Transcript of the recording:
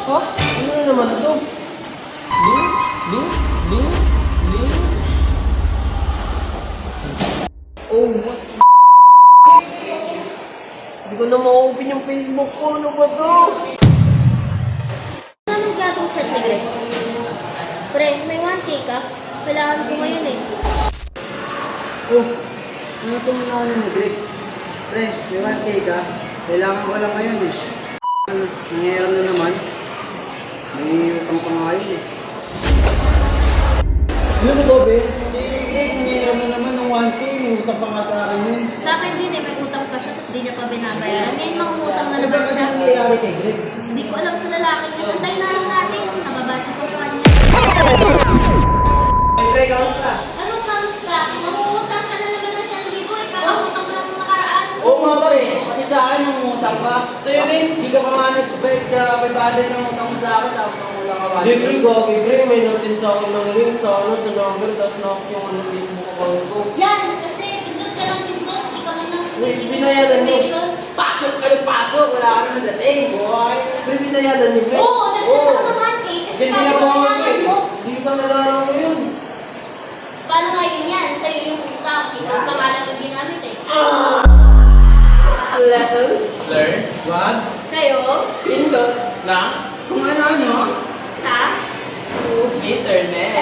Ha? Ano na naman to? Link? Oh, what? Hindi ko na ma-open yung Facebook ko. Ano ba to? Anong klaseng chat ni Greg? Pre, may 1K ka? Kailangan ko ngayon eh. Oh, ano itong ano ni Greg? Pre, may 1K ka? Kailangan ko lang ngayon eh. Nangyayari na naman. May utang pa nga yun eh. Ano ba to, be? Si Greg, nangyayari na naman ng 1K. May utang pa nga sa akin yun. Sa akin din eh, may utang pa siya tapos di niya pa binabayaran. May mga utang na Ano ba naman kasi siya. nangyayari kay Greg? Hindi ko alam sa lalaki niya. Antay na lang natin. Nababati ko sa kanya. Hey, Greg, kamusta? Anong kamusta? Mangungutang ka na naman ng 1,000. Kakangutang mo lang ng nakaraan. Oo nga pare, pati sa akin yung utang ka. Sa'yo rin, hindi ka pa nga nag-expect sa 500 ng utang mo sa akin, tapos nangutang ka ba? Libre ko, libre. May nasin sa akin ng link sa sa number, tapos knock yung Facebook account ko. Yan, kasi pindot ka lang pindot. Hindi ka man lang Binayaran mo. information. Pasok ka ng pasok, wala ka na dating. Boy, may binayaran ni Greg. Oo, nagset ako ng 1K kasi Hindi kaya na ko po kailangan mo. Hindi ka nalala mo yun. Paano ngayon yan? Sa'yo yung utang. Ikaw ang pangalan yung ginamit eh. Lesson? Learn? Wag? Kayo? Pindot. Na? Kung ano-ano? Sa? Internet.